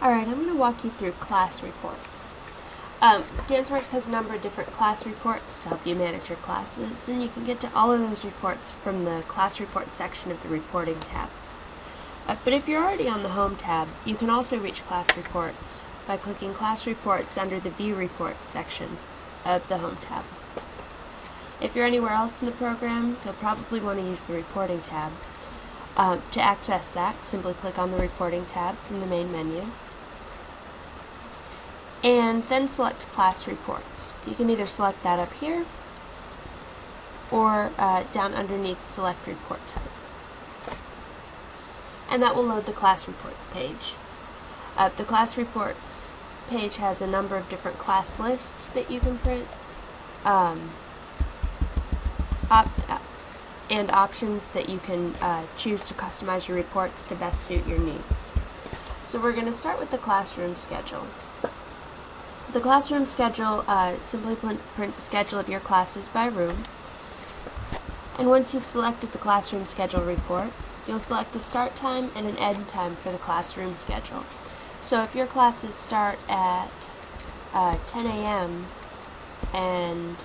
Alright, I'm going to walk you through class reports. Danceworks has a number of different class reports to help you manage your classes, and you can get to all of those reports from the class report section of the reporting tab. But if you're already on the home tab, you can also reach class reports by clicking class reports under the view reports section of the home tab. If you're anywhere else in the program, you'll probably want to use the reporting tab. To access that, simply click on the reporting tab from the main menu, and then select class reports. You can either select that up here or down underneath select report type. And that will load the class reports page. The class reports page has a number of different class lists that you can print, and options that you can choose to customize your reports to best suit your needs. So we're going to start with the classroom schedule. The classroom schedule simply prints a schedule of your classes by room. And once you've selected the classroom schedule report, you'll select the start time and an end time for the classroom schedule. So if your classes start at 10 a.m. and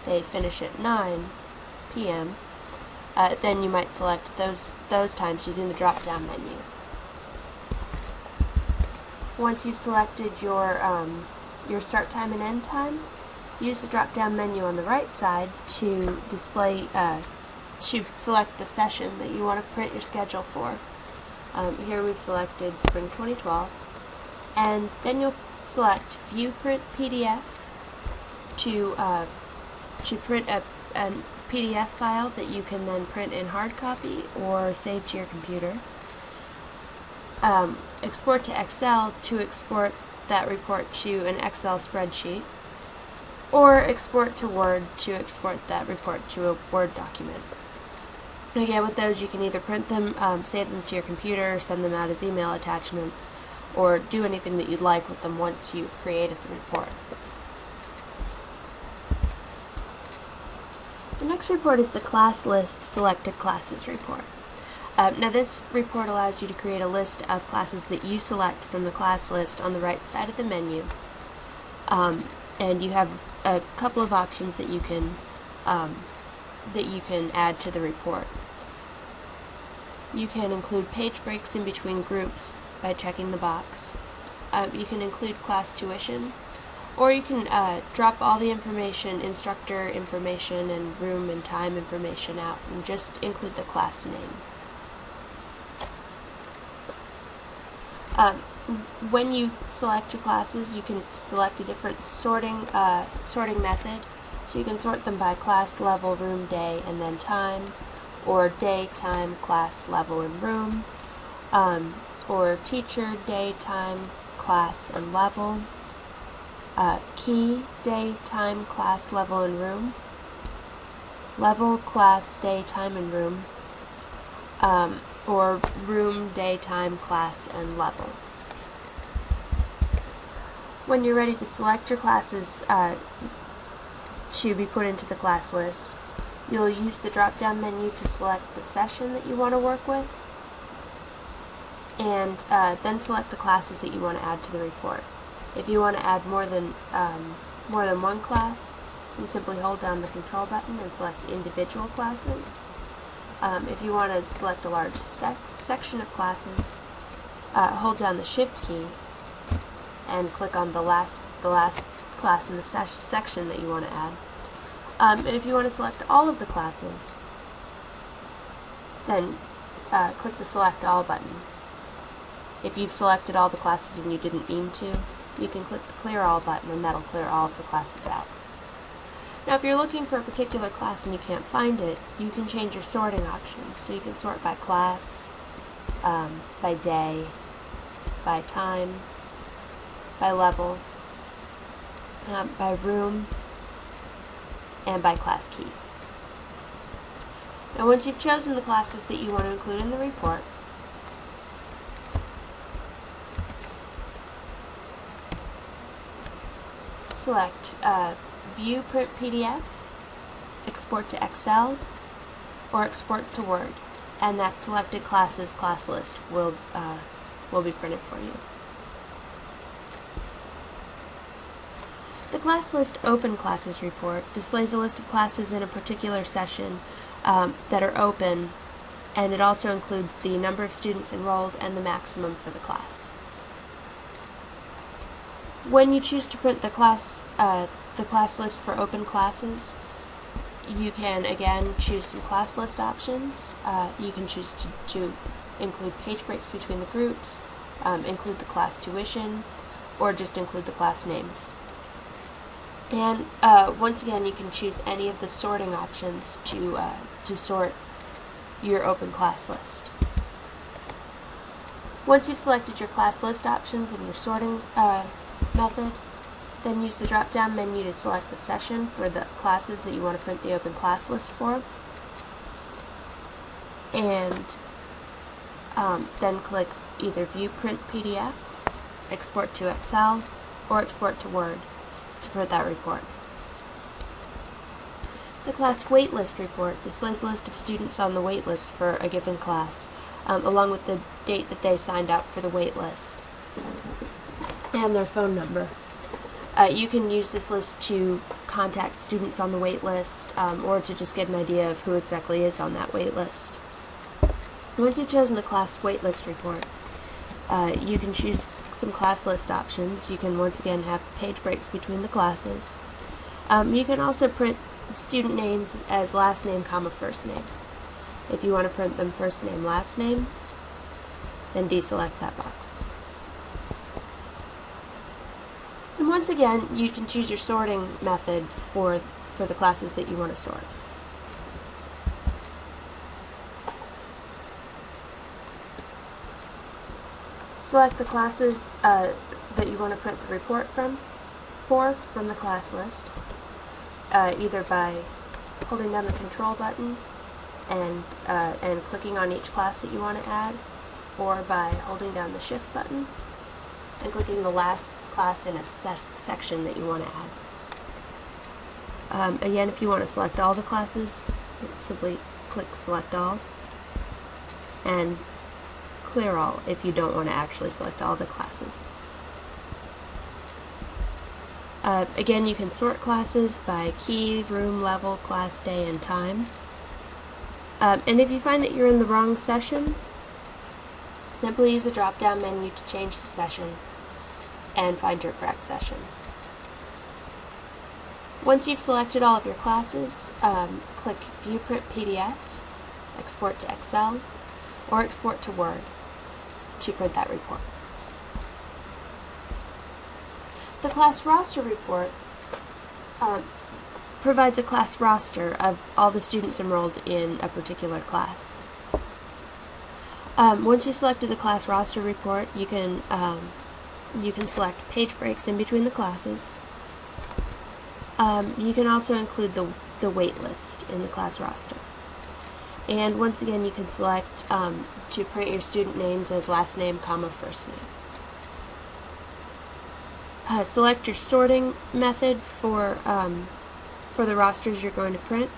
they finish at 9 p.m., then you might select those times using the drop-down menu. Once you've selected your start time and end time, use the drop-down menu on the right side to display, to select the session that you want to print your schedule for. Here we've selected Spring 2012, and then you'll select View Print PDF to print a PDF file that you can then print in hard copy or save to your computer. Export to Excel to export that report to an Excel spreadsheet, or export to Word to export that report to a Word document. And again, with those you can either print them, save them to your computer, send them out as email attachments, or do anything that you'd like with them once you've created the report. The next report is the class list selected classes report. Now this report allows you to create a list of classes that you select from the class list on the right side of the menu, and you have a couple of options that you can add to the report. You can include page breaks in between groups by checking the box. You can include class tuition, or you can drop all the information, instructor information and room and time information out, and just include the class name. When you select your classes, you can select a different sorting method. So you can sort them by class, level, room, day, and then time, or day, time, class, level, and room, or teacher, day, time, class, and level, key, day, time, class, level, and room, level, class, day, time, and room, or room, day, time, class, and level. When you're ready to select your classes to be put into the class list, you'll use the drop-down menu to select the session that you want to work with, and then select the classes that you want to add to the report. If you want to add more than one class, you can simply hold down the control button and select individual classes. If you want to select a large section of classes, hold down the Shift key and click on the last class in the section that you want to add. And if you want to select all of the classes, then click the Select All button. If you've selected all the classes and you didn't mean to, you can click the Clear All button, and that'll clear all of the classes out. Now, if you're looking for a particular class and you can't find it, you can change your sorting options. So you can sort by class, by day, by time, by level, by room, and by class key. Now, once you've chosen the classes that you want to include in the report, select View Print PDF, Export to Excel, or Export to Word, and that selected class list will be printed for you. The class list open classes report displays a list of classes in a particular session that are open, and it also includes the number of students enrolled and the maximum for the class. When you choose to print the class list for open classes, you can again choose some class list options. You can choose to include page breaks between the groups, include the class tuition, or just include the class names. And once again, you can choose any of the sorting options to sort your open class list. Once you've selected your class list options and your sorting method, then use the drop-down menu to select the session for the classes that you want to print the open class list for, and then click either View Print PDF, Export to Excel, or Export to Word to print that report. The class waitlist report displays a list of students on the waitlist for a given class, along with the date that they signed up for the waitlist and their phone number. You can use this list to contact students on the waitlist, or to just get an idea of who exactly is on that waitlist. Once you've chosen the class waitlist report, you can choose some class list options. You can once again have page breaks between the classes. You can also print student names as last name, first name. If you want to print them first name, last name, then deselect that box. And once again, you can choose your sorting method for the classes that you want to sort. Select the classes that you want to print the report from the class list, either by holding down the control button and clicking on each class that you want to add, or by holding down the shift button and clicking the last class in a section that you want to add. Again, if you want to select all the classes, simply click Select All, and Clear All if you don't want to actually select all the classes. Again, you can sort classes by key, room, level, class, day, and time. And if you find that you're in the wrong session, simply use the drop-down menu to change the session and find your correct session. Once you've selected all of your classes, click View Print PDF, Export to Excel, or Export to Word to print that report. The class roster report provides a class roster of all the students enrolled in a particular class. Once you've selected the class roster report, you can select page breaks in between the classes. You can also include the wait list in the class roster. And once again, you can select to print your student names as last name, first name. Select your sorting method for the rosters you're going to print.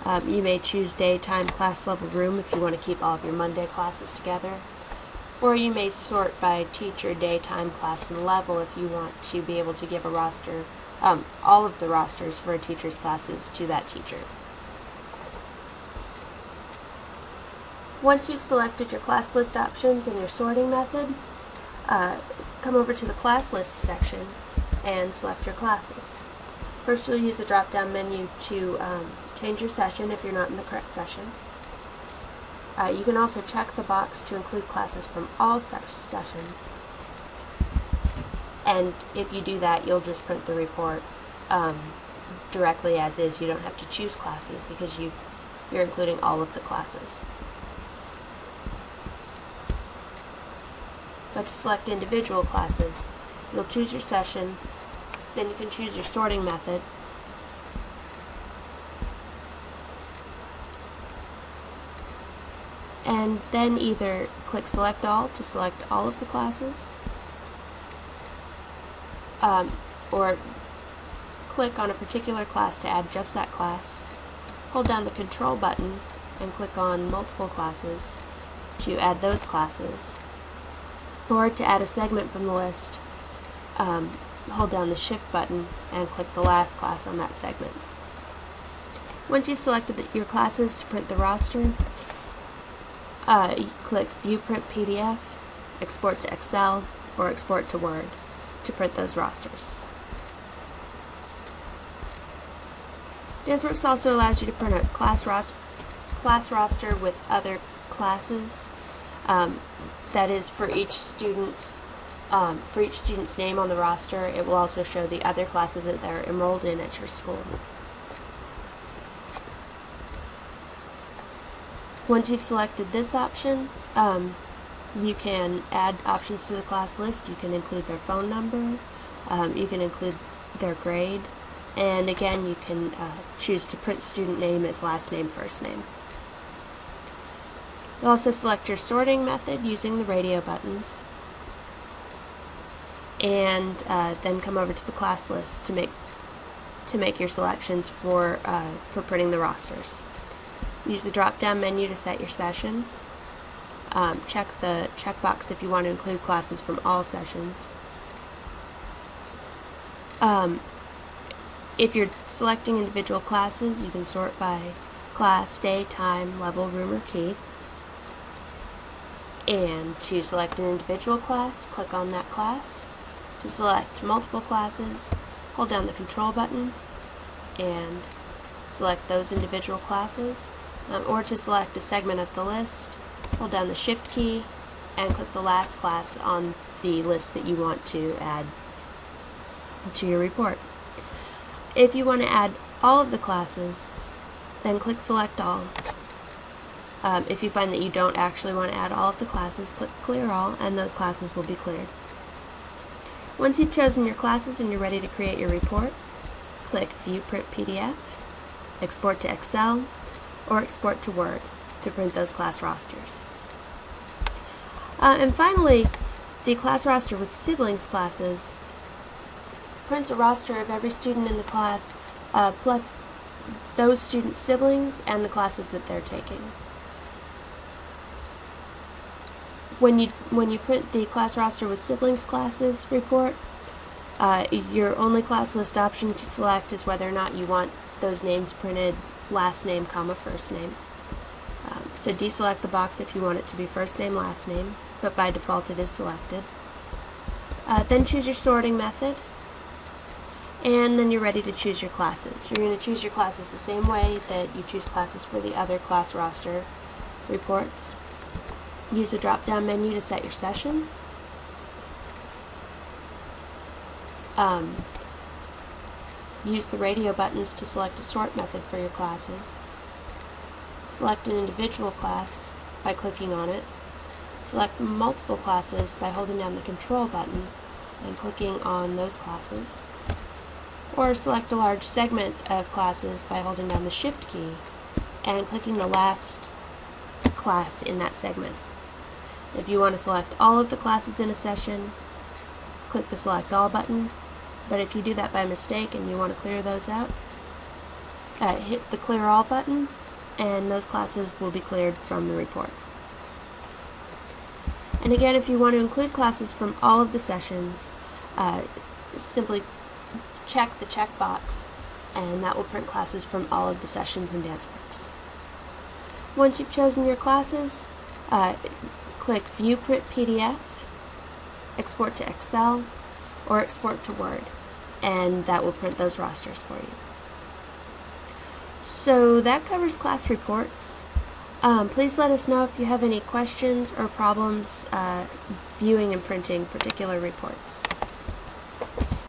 You may choose day, time, class, level, room if you want to keep all of your Monday classes together. Or you may sort by teacher, day, time, class, and level if you want to be able to give a roster, all of the rosters for a teacher's classes to that teacher. Once you've selected your class list options and your sorting method, come over to the class list section and select your classes. First, you'll use the drop-down menu to change your session if you're not in the correct session. You can also check the box to include classes from all sessions. And if you do that, you'll just print the report directly as is. You don't have to choose classes because you're including all of the classes. But to select individual classes, you'll choose your session, then you can choose your sorting method, and then either click Select All to select all of the classes, or click on a particular class to add just that class, hold down the Control button and click on Multiple Classes to add those classes, or to add a segment from the list, hold down the Shift button and click the last class on that segment. Once you've selected your classes to print the roster, you click View Print PDF, Export to Excel, or Export to Word to print those rosters. Danceworks also allows you to print a class roster with other classes. That is, for each student's name on the roster, it will also show the other classes that they're enrolled in at your school. Once you've selected this option, you can add options to the class list. You can include their phone number, you can include their grade, and again you can choose to print student name as last name, first name. You'll also select your sorting method using the radio buttons, and then come over to the class list to make your selections for printing the rosters. Use the drop-down menu to set your session. Check the checkbox if you want to include classes from all sessions. If you're selecting individual classes, you can sort by class, day, time, level, room, or key. And to select an individual class, click on that class. To select multiple classes, hold down the Control button and select those individual classes. Or to select a segment of the list, hold down the Shift key and click the last class on the list that you want to add to your report. If you want to add all of the classes, then click Select All. If you find that you don't actually want to add all of the classes, click Clear All, and those classes will be cleared. Once you've chosen your classes and you're ready to create your report, click View Print PDF, Export to Excel, or Export to Word to print those class rosters. And finally, the class roster with siblings classes prints a roster of every student in the class plus those student siblings and the classes that they're taking. When you print the class roster with siblings classes report, your only class list option to select is whether or not you want those names printed last name, comma, first name. So deselect the box if you want it to be first name, last name, but by default it is selected. Then choose your sorting method, and then you're ready to choose your classes. You're going to choose your classes the same way that you choose classes for the other class roster reports. Use the drop-down menu to set your session. Use the radio buttons to select a sort method for your classes. Select an individual class by clicking on it. Select multiple classes by holding down the Control button and clicking on those classes. Or select a large segment of classes by holding down the Shift key and clicking the last class in that segment. If you want to select all of the classes in a session, click the Select All button. But if you do that by mistake and you want to clear those out, hit the Clear All button, and those classes will be cleared from the report. And again, if you want to include classes from all of the sessions, simply check the checkbox, and that will print classes from all of the sessions in Danceworks. Once you've chosen your classes, click View Print PDF, Export to Excel, or Export to Word, and that will print those rosters for you. So that covers class reports. Please let us know if you have any questions or problems viewing and printing particular reports.